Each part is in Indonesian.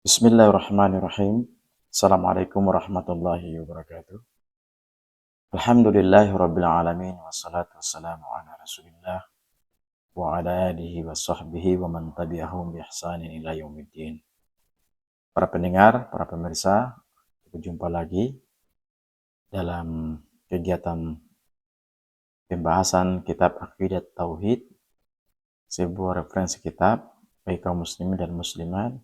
Bismillahirrahmanirrahim. Assalamualaikum warahmatullahi wabarakatuh. Alhamdulillahirabbil alamin wassalatu wassalamu ala Rasulillah wa ala alihi wa sahbihi wa man tabi'ahum bi ihsanin ila yaumiddin. Para pendengar, para pemirsa, berjumpa lagi dalam kegiatan pembahasan kitab Aqidat Tauhid, sebuah referensi kitab bagi kaum muslimin dan muslimat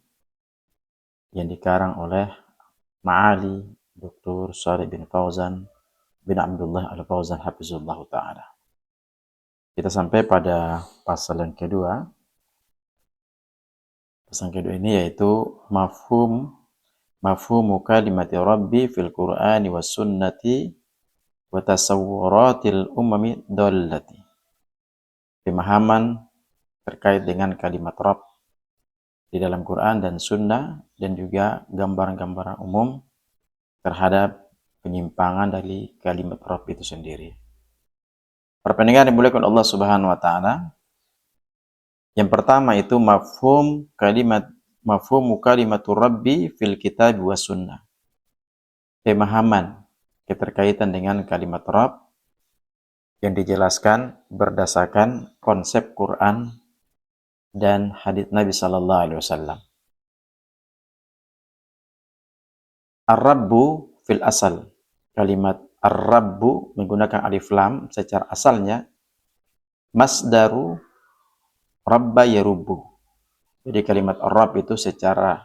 yang dikarang oleh Ma'ali Dr. Shalih bin Fauzan bin Abdullah Al-Fauzan Hafizullah Ta'ala. Kita sampai pada pasal yang kedua. Pasal kedua ini yaitu mafhumu kalimati Rabbi fil Qur'ani was sunnati wa tasawwuratil umami dallati. Pemahaman terkait dengan kalimat Rabb di dalam Quran dan Sunnah, dan juga gambaran-gambaran umum terhadap penyimpangan dari kalimat Rabb itu sendiri. Para pendengar yang dimuliakan Allah Subhanahu wa taala, yang pertama itu mafhumu kalimatur Rabbi fil kitab wa sunnah. Pemahaman keterkaitan dengan kalimat Rabb yang dijelaskan berdasarkan konsep Quran dan hadits Nabi sallallahu alaihi wasallam. Ar-Rabbu fil asal. Kalimat Ar-Rabbu menggunakan alif lam secara asalnya masdaru Rabba yarubbu. Jadi kalimat Ar-Rabb itu secara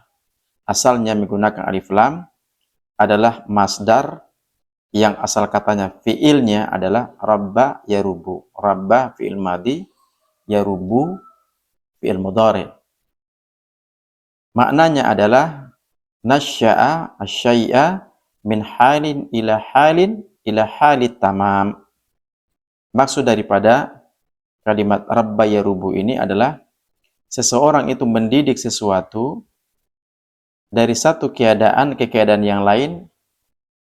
asalnya menggunakan alif lam adalah masdar yang asal katanya fiilnya adalah Rabba yarubbu. Rabba fiil madhi, yarubbu fiil mudhari. Maknanya adalah nasya'a asyai'a min halin ila halit tamam. Maksud daripada kalimat Rabba yarubu ini adalah seseorang itu mendidik sesuatu dari satu keadaan ke keadaan yang lain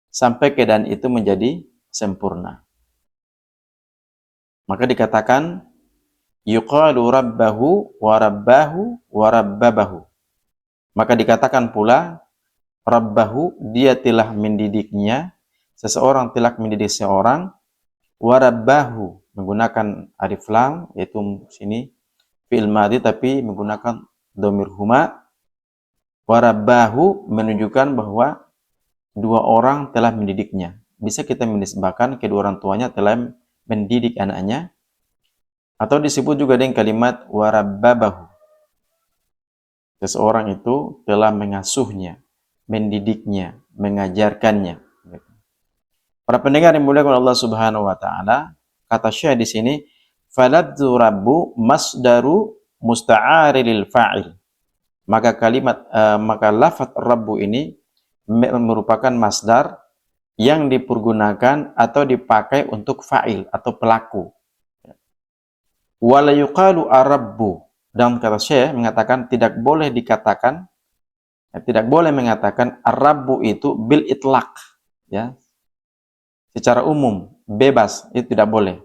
sampai keadaan itu menjadi sempurna. Maka dikatakan yuqalu rabbahu wa rabbahu wa rabbabahu. Maka dikatakan pula Rabbahu, dia telah mendidiknya, seseorang telah mendidik seorang, warabbahu, menggunakan alif lam, yaitu sini fi'il madhi tapi menggunakan dhamir huma. Warabbahu menunjukkan bahwa dua orang telah mendidiknya. Bisa kita menisbahkan kedua orang tuanya telah mendidik anaknya, atau disebut juga dengan kalimat warabbabahu. Seseorang itu telah mengasuhnya, mendidiknya, mengajarkannya. Para pendengar yang dimuliakan Allah Subhanahu wa taala, kata Syekh di sini, faladzu rabbu masdaru musta'ari lil fa'il. Maka lafaz rabbu ini merupakan masdar yang dipergunakan atau dipakai untuk fa'il atau pelaku. Wala yuqalu ar-rabbu. Dan kata Syekh mengatakan tidak boleh mengatakan ar-rabbu itu bil itlaq, ya, secara umum, bebas, itu tidak boleh.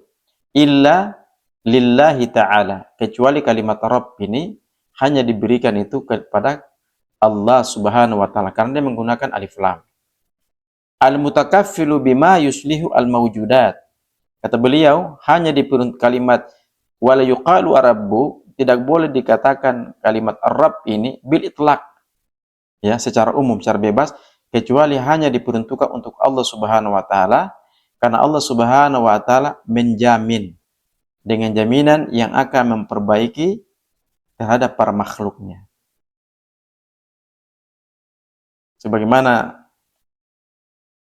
Illa lillahi ta'ala, kecuali kalimat Rabb ini hanya diberikan itu kepada Allah Subhanahu wa taala karena dia menggunakan alif lam. Al-mutakaffilu bima yuslihu al-mawjudat. Kata beliau, hanya diperuntukkan kalimat wala yuqalu ar-rabbu, tidak boleh dikatakan kalimat Rabb ini bil itlaq, ya, secara umum, secara bebas, kecuali hanya diperuntukkan untuk Allah Subhanahu wa taala, karena Allah Subhanahu wa taala menjamin dengan jaminan yang akan memperbaiki terhadap para makhluknya. Sebagaimana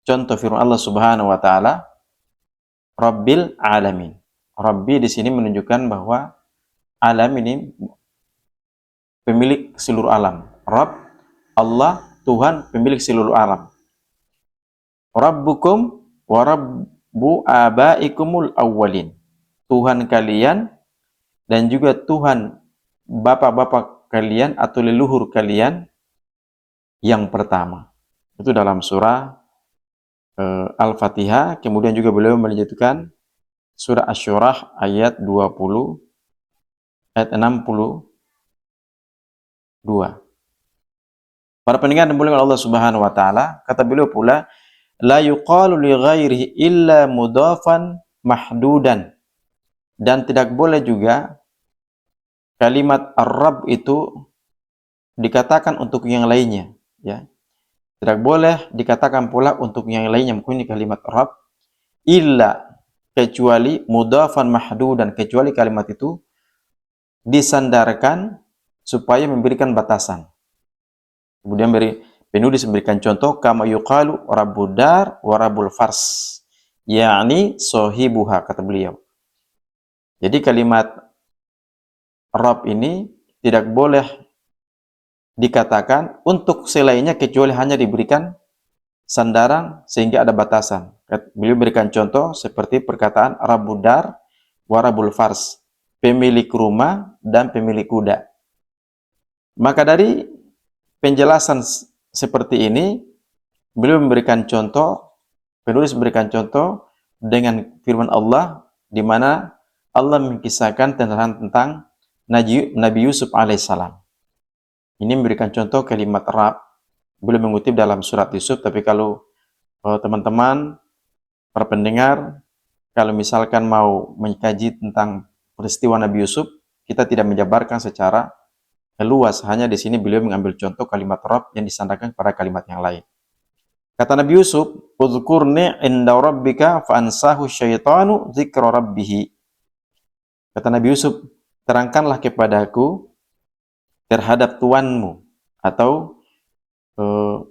contoh firman Allah Subhanahu wa taala, Rabbil alamin. Rabbi di sini menunjukkan bahwa alam ini pemilik seluruh alam. Rabb, Allah, Tuhan, pemilik seluruh alam. Rabbukum wa rabbu abaikumul awwalin. Tuhan kalian dan juga Tuhan bapak-bapak kalian atau leluhur kalian yang pertama. Itu dalam surah Al-Fatihah. Kemudian juga beliau melanjutkan surah Asy-Syurah ayat 20 ayat 62. Para pendengar dimuliakan Allah Subhanahu wa taala, kata beliau pula, la yuqalu li ghairihi illa mudhafan mahdudan. Dan tidak boleh juga kalimat ar-rabb itu dikatakan untuk yang lainnya, ya. Tidak boleh dikatakan pula untuk yang lainnya menggunakan kalimat rabb illa, kecuali mudhafan mahdudan, kecuali kalimat itu disandarkan supaya memberikan batasan. Kemudian penulis memberikan contoh, kama yuqalu rabbud dar wa rabbul fars, yakni sohibuha, kata beliau. Jadi kalimat rabb ini tidak boleh dikatakan untuk selainnya kecuali hanya diberikan sandaran sehingga ada batasan. Beliau berikan contoh seperti perkataan rabbud dar wa rabbul fars, pemilik rumah dan pemilik kuda. Maka dari penjelasan seperti ini, beliau memberikan contoh, penulis memberikan contoh dengan firman Allah, di mana Allah mengisahkan tentang Nabi Yusuf alaihissalam. Ini memberikan contoh kalimat Rabb. Beliau mengutip dalam surat Yusuf, tapi kalau teman-teman, para pendengar, kalau misalkan mau mengkaji tentang peristiwa Nabi Yusuf, kita tidak menjabarkan secara luas, hanya di sini beliau mengambil contoh kalimat Rabb yang disandarkan pada kalimat yang lain. Kata Nabi Yusuf, "Udhkurni inda rabbika fa'ansahu syaitanu dzikra rabbih." Kata Nabi Yusuf, terangkanlah kepadaku terhadap Tuanmu, atau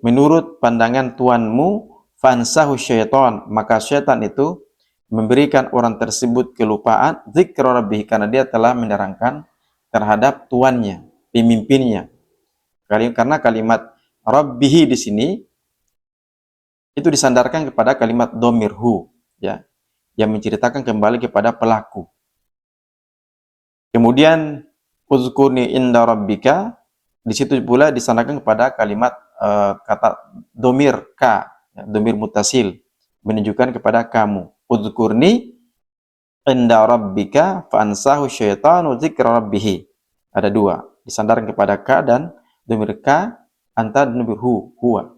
menurut pandangan Tuanmu, fa'ansahu syaitan, maka syaitan itu memberikan orang tersebut kelupaan dzikra rabbih, karena dia telah menerangkan terhadap tuannya, pemimpinnya. Karena kalimat rabbihi di sini itu disandarkan kepada kalimat dhamir hu, ya, yang menceritakan kembali kepada pelaku. Kemudian uzkurni inda rabbika, di situ pula disandarkan kepada kalimat kata dhamir ka, ya, dhamir mutasil, menunjukkan kepada kamu. Uzkurni inda rabbika fa'ansahu syaitanu dzikra rabbih. Ada dua, disandarkan kepada ka dan dhamir ka, antara dhamir hu, huwa.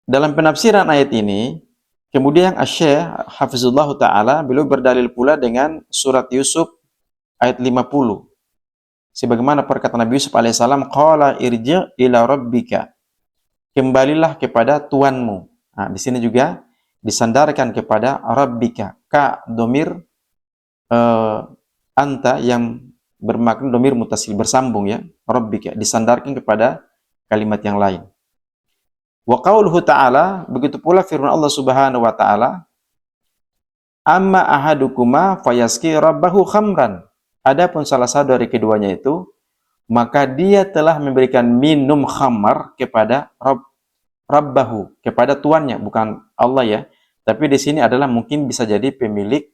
Dalam penafsiran ayat ini, kemudian Asy-Syaikh Hafizullah Ta'ala, beliau berdalil pula dengan surat Yusuf ayat 50. Sebagaimana perkataan Nabi Yusuf alaihissalam, qala irji' ila rabbika, kembalilah kepada Tuanmu. Nah, di sini juga disandarkan kepada rabbika, ka dhamir anta yang bermakna dhamir mutasil, bersambung, ya, rabbika disandarkan kepada kalimat yang lain. Wa qauluhu ta'ala, begitu pula firman Allah Subhanahu wa taala, amma ahadukuma fayaski rabbahu khamran. Adapun salah satu dari keduanya itu, maka dia telah memberikan minum khamar kepada rabbahu, kepada tuannya, bukan Allah, ya. Tapi di sini adalah mungkin bisa jadi pemilik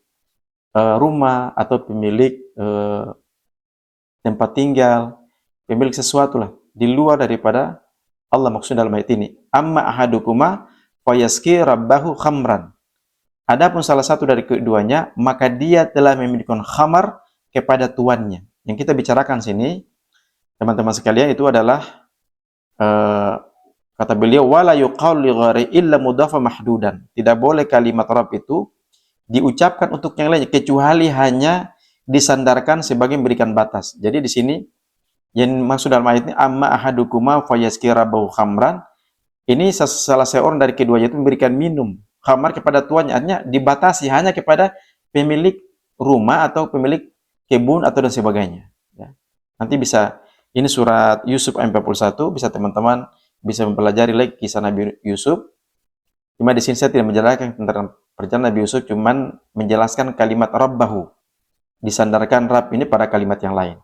rumah atau pemilik tempat tinggal, pemilik sesuatu lah di luar daripada Allah, maksud dalam ayat ini. Amma ahadukuma fayaski rabbahu khamran. Adapun salah satu dari keduanya, maka dia telah memiliki khamar kepada tuannya. Yang kita bicarakan sini, teman-teman sekalian, itu adalah kata beliau, wala yuqalu li ghairi illa mudhafa mahdudan. Tidak boleh kalimat Rabb itu diucapkan untuk yang lainnya kecuali hanya disandarkan sebagai memberikan batas. Jadi di sini yang maksud dalam ayat ini, amma ahadukuma fayaski rabbahu khamran, ini salah seorang dari keduanya itu memberikan minum khamar kepada tuannya, artinya dibatasi hanya kepada pemilik rumah atau pemilik kebun atau dan sebagainya, ya. Nanti bisa, ini surat Yusuf ayat 41, bisa teman-teman bisa mempelajari lagi kisah Nabi Yusuf. Cuma di sini saya tidak menjelaskan tentang perjalanan Nabi Yusuf, cuman menjelaskan kalimat rabbahu, disandarkan Rabb ini pada kalimat yang lain.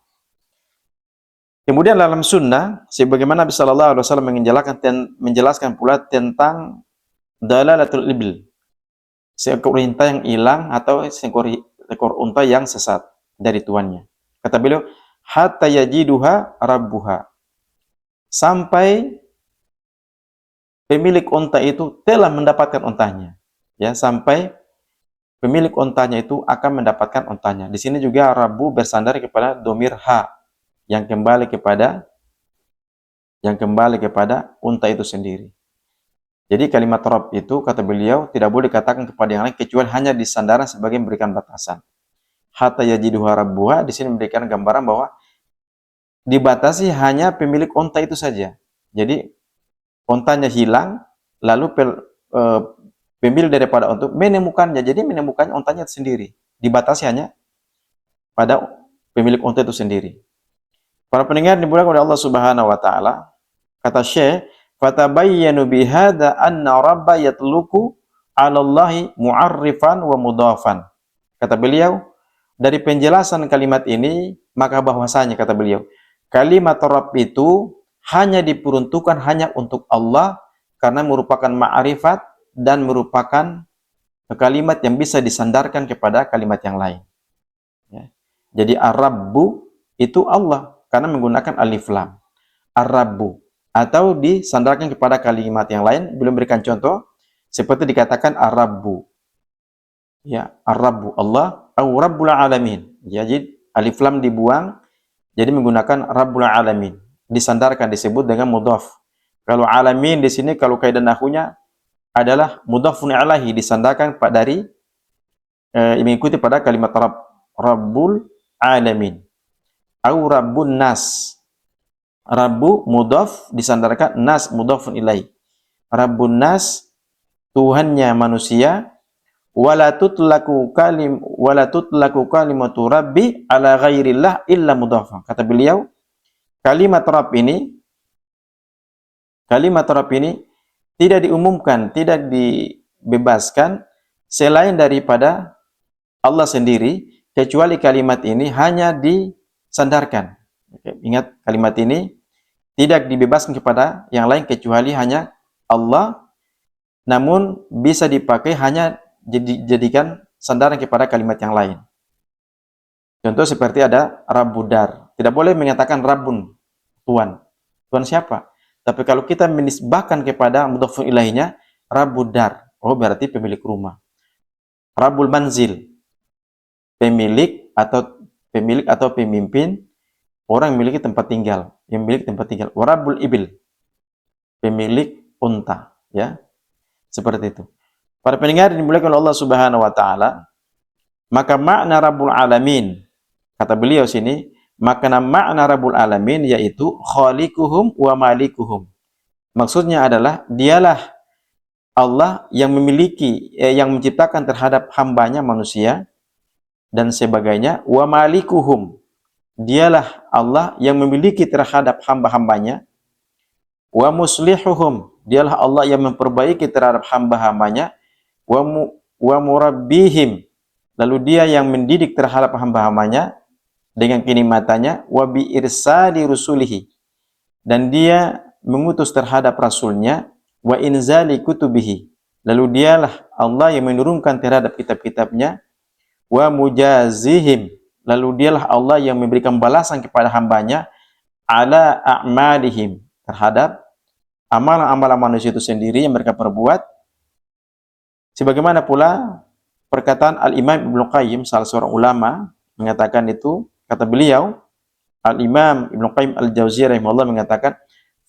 Kemudian dalam sunnah, sebagaimana Nabi Sallallahu Alaihi Wasallam menjelaskan pula tentang dalalatul ibil, seekor unta yang hilang atau seekor unta yang sesat dari tuannya. Kata beliau, hatta yajiduha rabbuha, sampai pemilik unta itu telah mendapatkan untanya, ya, sampai pemilik untanya itu akan mendapatkan untanya. Di sini juga rabbu bersandar kepada dhamir ha, yang kembali kepada yang kembali kepada unta itu sendiri. Jadi kalimat Rabb itu, kata beliau, tidak boleh dikatakan kepada yang lain kecuali hanya di sandaran sebagai memberikan batasan. Hatta yajiduha rabbuha, di sini memberikan gambaran bahwa dibatasi hanya pemilik unta itu saja. Jadi untanya hilang, lalu pemilik daripada unta menemukannya. Jadi menemukannya untanya itu sendiri. Dibatasi hanya pada pemilik unta itu sendiri. Para pendengar dimuliakan oleh Allah Subhanahu wa taala, kata Syekh, fatabayyanu bihadza anna rabba yatluqu 'ala Allahi mu'arrifan wa mudhafan. Kata beliau, dari penjelasan kalimat ini, maka bahwasanya kata beliau, kalimat Rabb itu hanya diperuntukkan hanya untuk Allah karena merupakan ma'rifat dan merupakan kalimat yang bisa disandarkan kepada kalimat yang lain. Ya. Jadi Ar-Rabbu itu Allah karena menggunakan alif lam. Ar-Rabbu atau disandarkan kepada kalimat yang lain. Belum berikan contoh seperti dikatakan Ar-Rabbu, ya, Ar-Rabbu Allah atau Rabbul Alamin, ya, jadi alif lam dibuang jadi menggunakan Rabbul Alamin, disandarkan, disebut dengan mudhaf. Kalau alamin di sini kalau kaidah nahwunya adalah mudhafun ilaihi, disandarkan dari mengikuti pada kalimat Rabb, Rabbul Alamin atau Rabbun Nas. Rabbu mudhaf disandarkan, nas mudhafun ilaih. Rabbun nas, Tuhannya manusia, wala tutlaku kalimatu rabbi ala ghairillah illa mudhaf. Kata beliau, kalimat Rabb ini tidak diumumkan, tidak dibebaskan selain daripada Allah sendiri, kecuali kalimat ini hanya disandarkan. Oke, ingat kalimat ini tidak dibebaskan kepada yang lain kecuali hanya Allah, namun bisa dipakai hanya dijadikan sandaran kepada kalimat yang lain. Contoh seperti ada Rabbudar. Tidak boleh menyatakan Rabbun, Tuhan. Tuhan siapa? Tapi kalau kita menisbahkan kepada mudhafun ilaihinya, Rabbudar, oh berarti pemilik rumah. Rabbul Manzil, pemilik atau pemimpin, orang yang memiliki tempat tinggal, Rabbul Ibil, pemilik unta, ya. Seperti itu. Para pendengar dimuliakan oleh Allah Subhanahu wa taala, maka makna Rabbul Alamin, kata beliau sini, makna Rabbul Alamin yaitu khaliquhum wa malikuhum. Maksudnya adalah dialah Allah yang memiliki, yang menciptakan terhadap hambanya manusia dan sebagainya, wa malikuhum, dialah Allah yang memiliki terhadap hamba-hambanya, wa muslihuhum, dialah Allah yang memperbaiki terhadap hamba-hambanya, wa murabbihim, lalu dia yang mendidik terhadap hamba-hambanya dengan kenikmatannya, wa bi irsali rusulihi, dan dia mengutus terhadap rasulnya, wa inzali kutubihi, lalu dialah Allah yang menurunkan terhadap kitab-kitabnya, wa mujazihim, lalu dialah Allah yang memberikan balasan kepada hambanya ala a'malihim, terhadap amalan-amalan manusia itu sendiri yang mereka perbuat. Sebagaimana pula perkataan Al-Imam Ibnu Qayyim, salah seorang ulama, mengatakan itu, kata beliau, Al-Imam Ibnu Qayyim Al-Jauziyah rahimahullah mengatakan,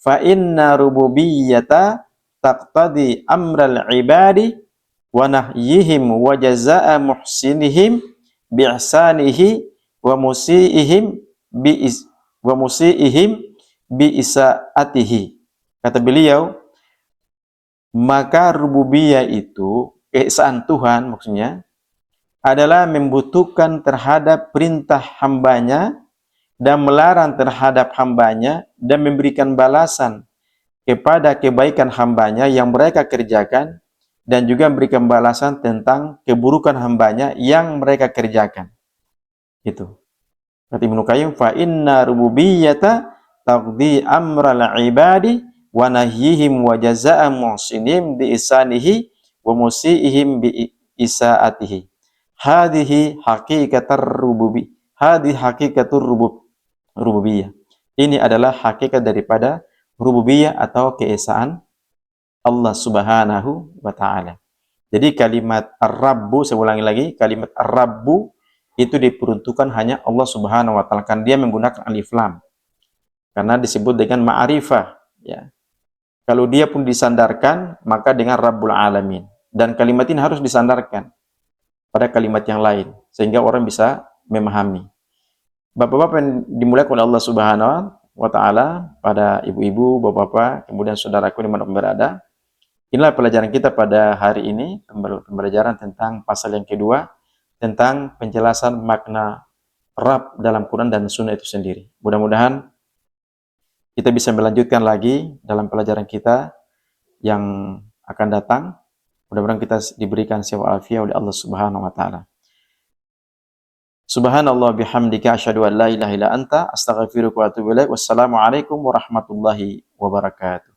fa inna rububiyyata taqtadi amral ibadi wa nahyihim wa jazaa'a muhsinihim bi'ihsanihi wa musiihim bi isaatihi. Kata beliau, maka rububiyah itu, keesaan Tuhan maksudnya, adalah membutuhkan terhadap perintah hambanya dan melarang terhadap hambanya dan memberikan balasan kepada kebaikan hambanya yang mereka kerjakan dan juga memberikan balasan tentang keburukan hambanya yang mereka kerjakan. Itu. Kata Ibnu Qayyim, fa inna rububiyyata taqdi amral ibadi wa nahyihim wa jazaa'a muhsinin bi isanihi wa musiihim bi isaatihi. Hadhihi haqiqatur rububiyah. Ini adalah hakikat daripada rububiyah atau keesaan Allah Subhanahu wa taala. Jadi kalimat Ar-Rabbu, saya ulangi lagi, kalimat Ar-Rabbu itu diperuntukkan hanya Allah Subhanahu wa taala, kan dia menggunakan alif lam. Karena disebut dengan ma'rifah, Ya. Kalau dia pun disandarkan, maka dengan Rabbul Alamin. Dan kalimat ini harus disandarkan pada kalimat yang lain, sehingga orang bisa memahami. Bapak-bapak yang dimuliakan oleh Allah Subhanahu wa Ta'ala, pada ibu-ibu, bapak-bapak, kemudian saudaraku dimanapun berada, inilah pelajaran kita pada hari ini, pembelajaran tentang pasal yang kedua, tentang penjelasan makna Rabb dalam Quran dan Sunnah itu sendiri. Mudah-mudahan kita bisa melanjutkan lagi dalam pelajaran kita yang akan datang. Mudah-mudahan kita diberikan sehat walafiat oleh Allah Subhanahu wa taala. Subhanallah bihamdika asyhadu an la ilaha illa anta astaghfiruka wa atubu ilaik. Wassalamualaikum warahmatullahi wabarakatuh.